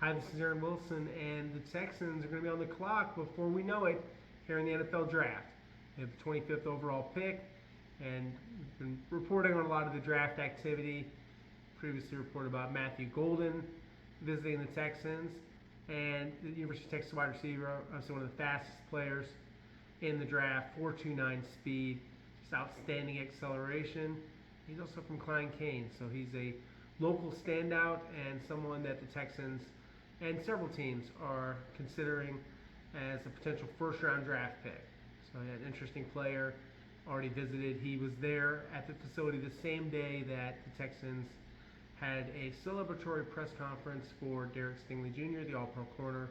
Hi, this is Aaron Wilson, and the Texans are going to be on the clock before we know it here in the NFL Draft. They have the 25th overall pick, and we've been reporting on a lot of the draft activity. Previously reported about Matthew Golden visiting the Texans, and the University of Texas wide receiver, obviously one of the fastest players in the draft, 4.29 speed, just outstanding acceleration. He's also from Tain, so he's a local standout and someone that the Texans and several teams are considering as a potential first-round draft pick. So an interesting player, already visited. He was there at the facility the same day that the Texans had a celebratory press conference for Derek Stingley Jr., the All-Pro corner,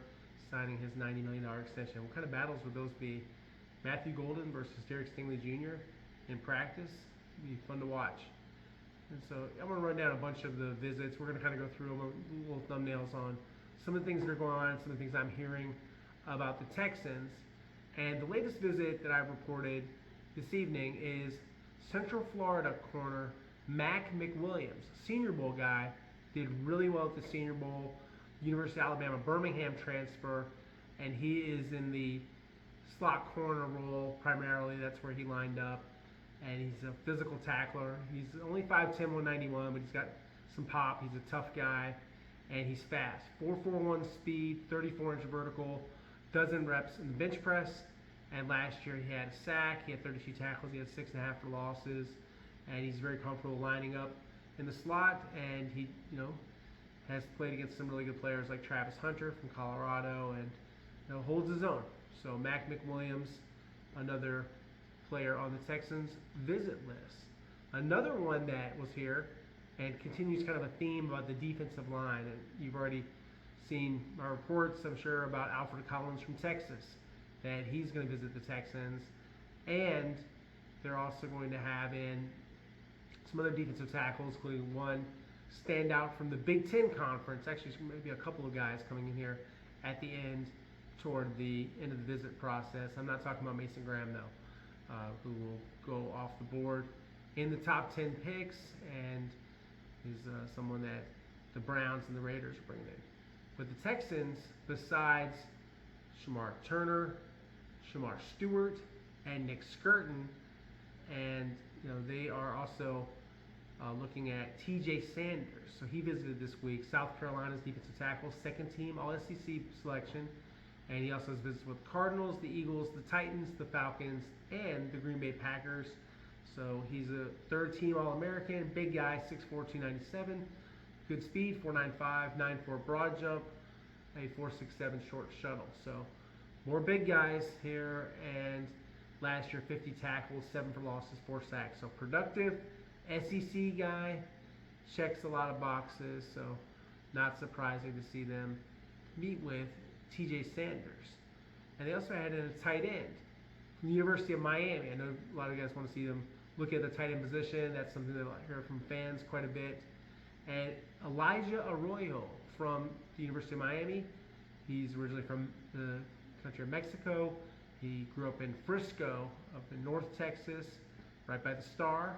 signing his $90 million extension. What kind of battles would those be? Matthew Golden versus Derek Stingley Jr. in practice? It'd be fun to watch. And so I'm going to run down a bunch of the visits. We're going to kind of go through them, little thumbnails on some of the things that are going on, some of the things I'm hearing about the Texans. And the latest visit that I've reported this evening is Central Florida corner Mac McWilliams, Senior Bowl guy, did really well at the Senior Bowl, University of Alabama, Birmingham transfer, and he is in the slot corner role primarily. That's where he lined up. And he's a physical tackler. He's only 5'10", 191, but he's got some pop. He's a tough guy, and he's fast. 4.41 speed, 34-inch vertical, dozen reps in the bench press. And last year he had a sack. He had 32 tackles. He had 6.5 for losses, and he's very comfortable lining up in the slot. And he, has played against some really good players like Travis Hunter from Colorado, and holds his own. So Mac McWilliams, another player on the Texans visit list. Another one that was here and continues kind of a theme about the defensive line, and you've already seen my reports, I'm sure, about Alfred Collins from Texas, that he's going to visit the Texans, and they're also going to have in some other defensive tackles, including one standout from the Big Ten Conference. Actually, maybe a couple of guys coming in here at the end, toward the end of the visit process. I'm not talking about Mason Graham, though. Who will go off the board in the top 10 picks, and is someone that the Browns and the Raiders are bringing in. But the Texans, besides Shamar Turner, Shamar Stewart, and Nick Skirton, and they are also looking at T.J. Sanders. So he visited this week, South Carolina's defensive tackle, second team All-SEC selection. And he also has visits with the Cardinals, the Eagles, the Titans, the Falcons, and the Green Bay Packers. So he's a third-team All-American, big guy, 6'4", 297, good speed, 4.95, 9.4 broad jump, a 4.67 short shuttle. So more big guys here, and last year 50 tackles, 7 for losses, 4 sacks. So productive SEC guy, checks a lot of boxes. So not surprising to see them meet with T.J. Sanders. And they also had in a tight end from the University of Miami. I know a lot of you guys want to see them look at the tight end position. That's something that I hear from fans quite a bit. And Elijah Arroyo from the University of Miami. He's originally from the country of Mexico. He grew up in Frisco, up in North Texas, right by the Star.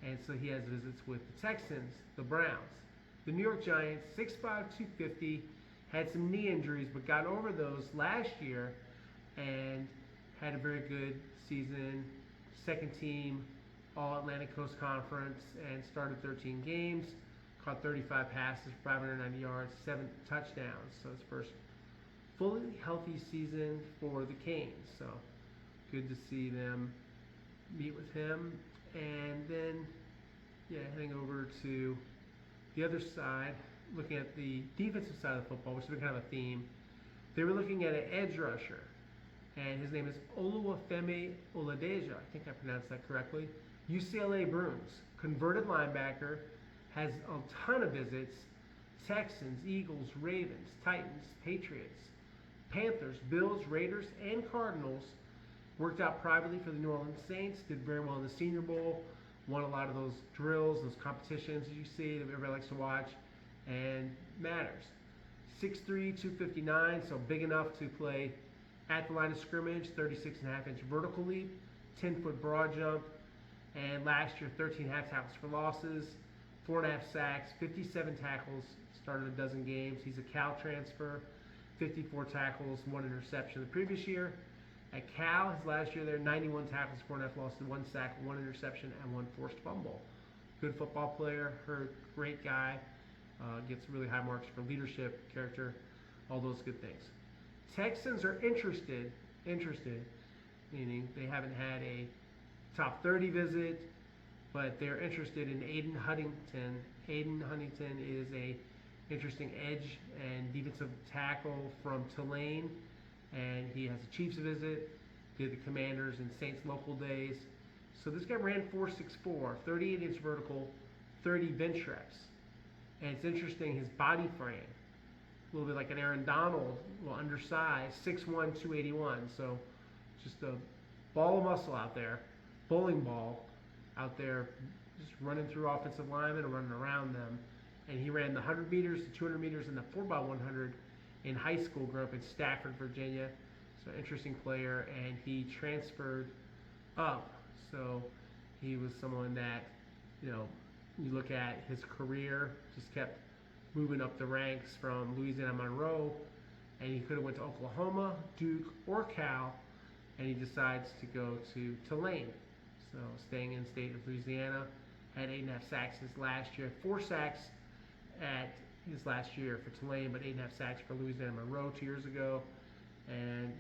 And so he has visits with the Texans, the Browns, the New York Giants, 6'5", 250, had some knee injuries, but got over those last year and had a very good season. Second team All-Atlantic Coast Conference, and started 13 games, caught 35 passes, 590 yards, 7 touchdowns. So his first fully healthy season for the Canes. So good to see them meet with him. And then, heading over to the other side, looking at the defensive side of the football, which has been kind of a theme. They were looking at an edge rusher, and his name is Oluwafemi Oladeja. I think I pronounced that correctly. UCLA Bruins, converted linebacker, has a ton of visits. Texans, Eagles, Ravens, Titans, Patriots, Panthers, Bills, Raiders, and Cardinals. Worked out privately for the New Orleans Saints, did very well in the Senior Bowl, won a lot of those drills, those competitions that you see that everybody likes to watch, and matters. 6'3", 259, so big enough to play at the line of scrimmage, 36.5-inch vertical leap, 10-foot broad jump, and last year 13.5 tackles for losses, 4.5 sacks, 57 tackles, started a dozen games. He's a Cal transfer, 54 tackles, 1 interception the previous year. At Cal, his last year there, 91 tackles, 4.5 losses, 1 sack, 1 interception, and 1 forced fumble. Good football player, great guy, gets really high marks for leadership, character, all those good things. Texans are interested, meaning they haven't had a top 30 visit, but they're interested in Aiden Huntington. Aiden Huntington is a interesting edge and defensive tackle from Tulane, and he has a Chiefs visit, did the Commanders and Saints local days. So this guy ran 4.64, 38-inch vertical, 30 bench reps. And it's interesting, his body frame, a little bit like an Aaron Donald, a little undersized, 6'1", 281. So just a ball of muscle out there, bowling ball out there, just running through offensive linemen and running around them. And he ran the 100 meters, the 200 meters, and the 4x100 in high school, grew up in Stafford, Virginia. So interesting player, and he transferred up. So he was someone that, you look at his career, just kept moving up the ranks from Louisiana Monroe, and he could have went to Oklahoma, Duke, or Cal, and he decides to go to Tulane. So staying in the state of Louisiana, had 8.5 sacks his last year, 4 sacks at his last year for Tulane, but 8.5 sacks for Louisiana Monroe 2 years ago. And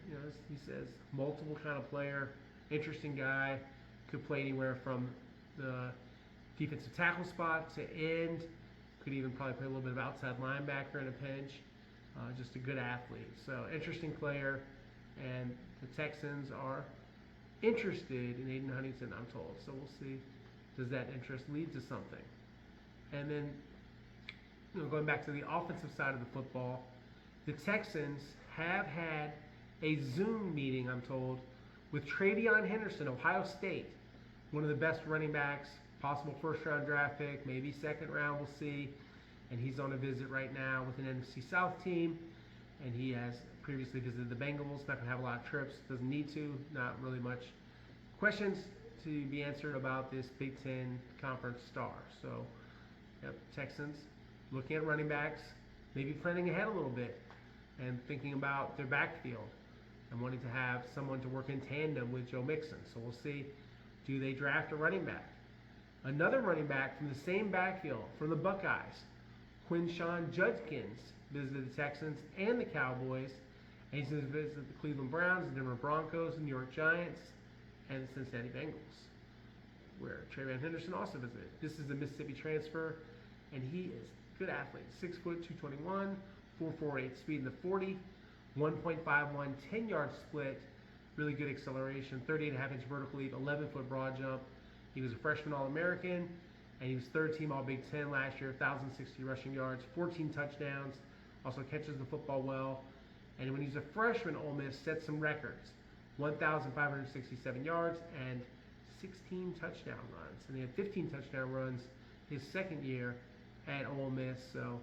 he says multiple kind of player, interesting guy, could play anywhere from the defensive tackle spot to end, could even probably play a little bit of outside linebacker in a pinch. Just a good athlete. So interesting player, and the Texans are interested in Aiden Huntington, I'm told. So we'll see, does that interest lead to something? And then going back to the offensive side of the football, the Texans have had a Zoom meeting, I'm told, with Travion Henderson, Ohio State, one of the best running backs, possible first-round draft pick, maybe second round, we'll see. And he's on a visit right now with an NFC South team, and he has previously visited the Bengals. Not going to have a lot of trips, doesn't need to, not really much questions to be answered about this Big Ten Conference star. So, Texans looking at running backs, maybe planning ahead a little bit and thinking about their backfield and wanting to have someone to work in tandem with Joe Mixon. So we'll see, do they draft a running back? Another running back from the same backfield, from the Buckeyes, Quinshawn Judkins, visited the Texans and the Cowboys, and he's going to visit the Cleveland Browns, the Denver Broncos, the New York Giants, and the Cincinnati Bengals, where Travion Henderson also visited. This is a Mississippi transfer, and he is a good athlete, 6 foot, 221, 4.48 speed in the 40, 1.51 10-yard split, really good acceleration, 38.5-inch vertical leap, 11-foot broad jump. He was a freshman All-American, and he was third team All-Big Ten last year, 1,060 rushing yards, 14 touchdowns, also catches the football well. And when he's a freshman, Ole Miss set some records, 1,567 yards and 16 touchdown runs. And he had 15 touchdown runs his second year at Ole Miss, so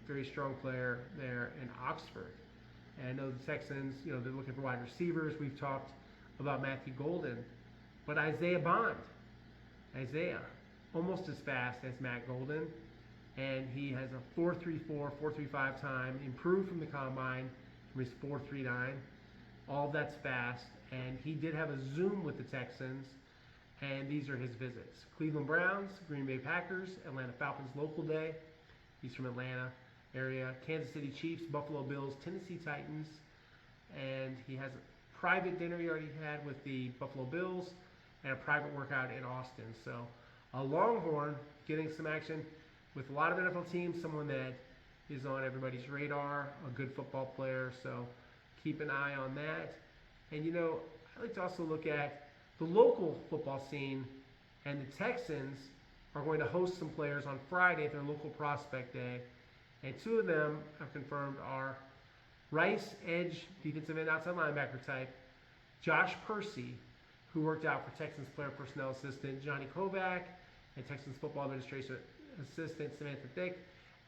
very strong player there in Oxford. And I know the Texans, they're looking for wide receivers. We've talked about Matthew Golden, but Isaiah Bond. Isaiah, almost as fast as Matt Golden, and he has a 4.34, 4.35 time, improved from the combine from his 4.39. All of that's fast, and he did have a Zoom with the Texans, and these are his visits. Cleveland Browns, Green Bay Packers, Atlanta Falcons local day. He's from Atlanta area. Kansas City Chiefs, Buffalo Bills, Tennessee Titans, and he has a private dinner he already had with the Buffalo Bills and a private workout in Austin. So a Longhorn getting some action with a lot of NFL teams, someone that is on everybody's radar, a good football player, so keep an eye on that. And I like to also look at the local football scene, and the Texans are going to host some players on Friday at their local prospect day, and 2 of them I've confirmed are Rice, edge, defensive end, outside linebacker type, Josh Percy, who worked out for Texans player personnel assistant Johnny Kovac and Texans football administration assistant Samantha Thick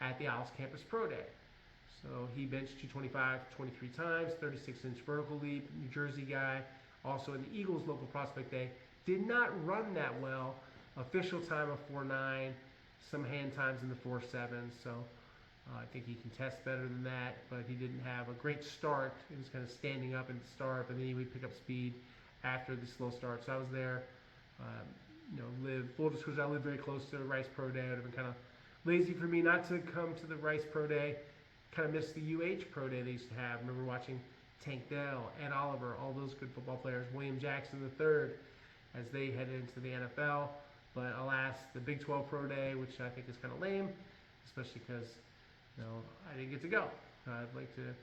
at the Owls Campus Pro Day. So he benched 225 23 times, 36-inch vertical leap, New Jersey guy. Also in the Eagles local prospect day, did not run that well. Official time of 4.9, some hand times in the 4.7. So I think he can test better than that, but he didn't have a great start. He was kind of standing up at the start, but then he would pick up speed after the slow start. So I was there. Full disclosure, I live very close to Rice Pro Day. It would have been kind of lazy for me not to come to the Rice Pro Day. Kind of missed the UH Pro Day they used to have. I remember watching Tank Dell, Ed Oliver, all those good football players, William Jackson III, as they headed into the NFL. But alas, the Big 12 Pro Day, which I think is kind of lame, especially because I didn't get to go. I'd like to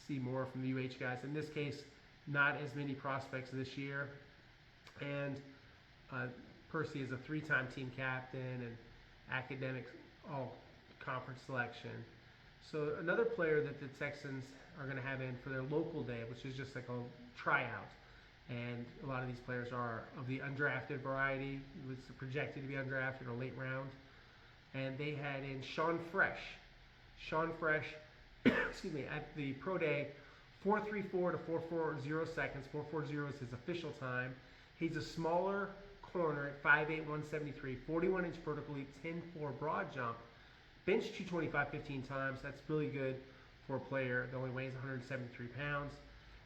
see more from the UH guys. In this case, not as many prospects this year. And Percy is a 3-time team captain and academic all-conference selection. So another player that the Texans are going to have in for their local day, which is just like a tryout. And a lot of these players are of the undrafted variety. It was projected to be undrafted or late round. And they had in Sean Fresh. Sean Fresh, excuse me, at the pro day, 4.34 to 4.40 seconds. 4.40 is his official time. He's a smaller corner at 5'8", 173, 41-inch vertical leap, 10.4 broad jump. Bench 225 15 times. That's really good for a player that only weighs 173 pounds.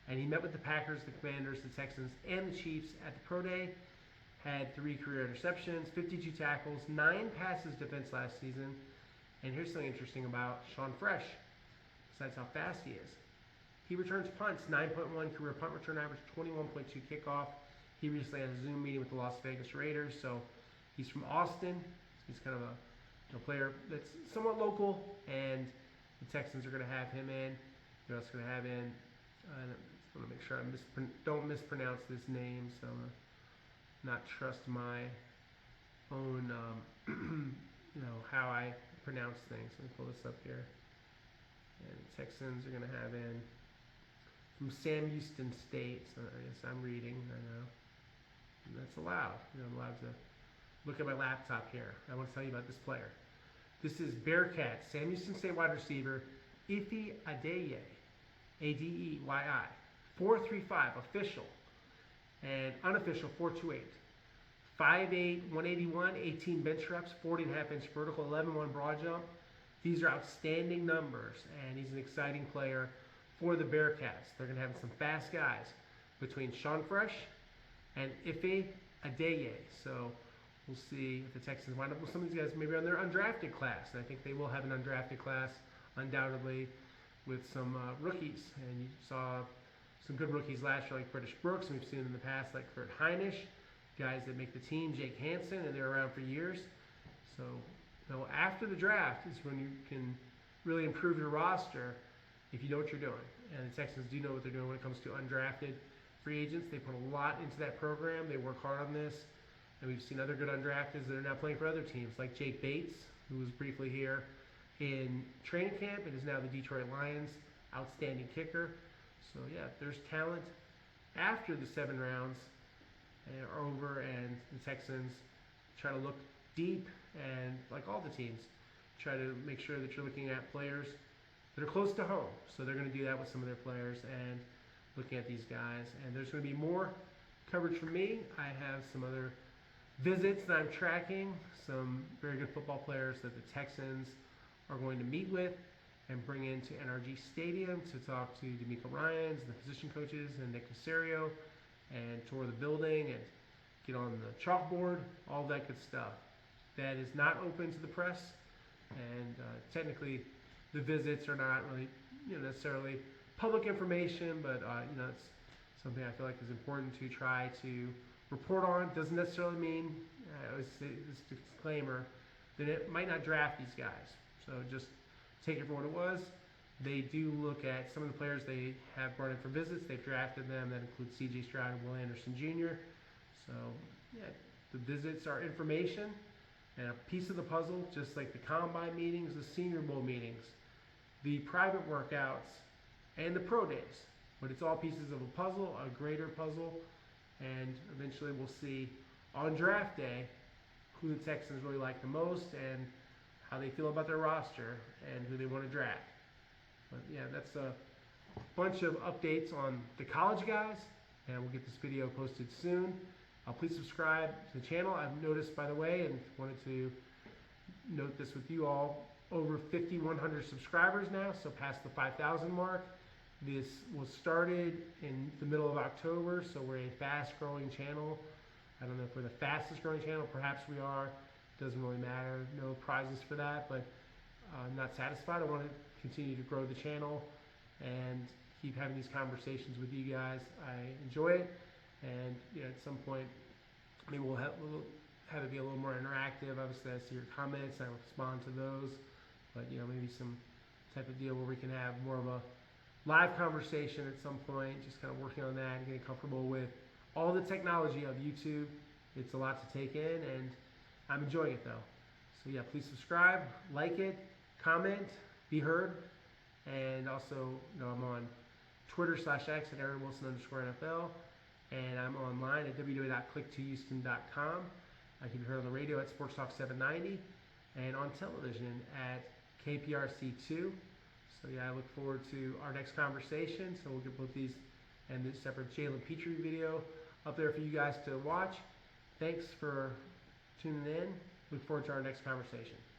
And he met with the Packers, the Commanders, the Texans, and the Chiefs at the pro day. Had 3 career interceptions, 52 tackles, 9 passes defense last season. And here's something interesting about Sean Fresh, besides how fast he is. He returns punts, 9.1 career punt return average, 21.2 kickoff. He recently had a Zoom meeting with the Las Vegas Raiders, so he's from Austin. He's kind of a player that's somewhat local, and the Texans are going to have him in. They're also going to have in, I just want to make sure I don't mispronounce this name, so not trust my own, how I pronounce things. Let me pull this up here. And the Texans are going to have in from Sam Houston State. So yes, I'm reading, I know. And that's allowed. I'm allowed to look at my laptop here. I want to tell you about this player. This is Bearcats, Sam Houston State wide receiver, Ife Adeyeye, Adeyeye, 4.35 official, and unofficial 4.28. 5'8", 181, 18 bench reps, 40.5-inch vertical, 11.1 broad jump. These are outstanding numbers, and he's an exciting player for the Bearcats. They're going to have some fast guys between Sean Fresh and Ife Adeyeye. So we'll see if the Texans wind up with some of these guys maybe on their undrafted class. And I think they will have an undrafted class, undoubtedly, with some rookies. And you saw some good rookies last year like British Brooks, and we've seen in the past like Kurt Heinisch, guys that make the team, Jake Hansen, and they're around for years. So after the draft is when you can really improve your roster if you know what you're doing. And the Texans do know what they're doing when it comes to undrafted free agents. They put a lot into that program. They work hard on this. And we've seen other good undrafteds that are now playing for other teams, like Jake Bates, who was briefly here in training camp and is now the Detroit Lions' outstanding kicker. So yeah, there's talent after the 7 rounds are over, and the Texans try to look deep, and like all the teams, try to make sure that you're looking at players that are close to home. So they're going to do that with some of their players and looking at these guys. And there's going to be more coverage from me. I have some other visits that I'm tracking, some very good football players that the Texans are going to meet with and bring into NRG Stadium to talk to D'Amico Ryans, the position coaches, and Nick Caserio, and tour the building and get on the chalkboard, all that good stuff. That is not open to the press, and technically the visits are not really necessarily public information, but it's something I feel like is important to try to report on. Doesn't necessarily mean, I always say this disclaimer, that it might not draft these guys. So just take it for what it was. They do look at some of the players they have brought in for visits. They've drafted them. That includes C.J. Stroud and Will Anderson Jr. So yeah, the visits are information and a piece of the puzzle, just like the combine meetings, the Senior Bowl meetings, the private workouts, and the pro days. But it's all pieces of a puzzle, a greater puzzle, and eventually we'll see on draft day who the Texans really like the most and how they feel about their roster and who they want to draft. But yeah, that's a bunch of updates on the college guys, and we'll get this video posted soon. Please subscribe to the channel. I've noticed, by the way, and wanted to note this with you all, over 5,100 subscribers now, so past the 5,000 mark. This was started in the middle of October, so we're a fast-growing channel. I don't know if we're the fastest growing channel, perhaps we are. Doesn't really matter, no prizes for that, but I'm not satisfied. I want to continue to grow the channel and keep having these conversations with you guys. I enjoy it, and at some point, maybe we'll have it be a little more interactive. Obviously, I see your comments, I respond to those, but maybe some type of deal where we can have more of a live conversation at some point, just kind of working on that and getting comfortable with all the technology of YouTube. It's a lot to take in, and I'm enjoying it though. So yeah, please subscribe, like it, comment, be heard, and also I'm on Twitter/X at AaronWilson_NFL, and I'm online at www.click2houston.com. I can be heard on the radio at Sports Talk 790 and on television at KPRC2. So yeah, I look forward to our next conversation. So we'll get both these and this separate Jalen Petrie video up there for you guys to watch. Thanks for tuning in. Look forward to our next conversation.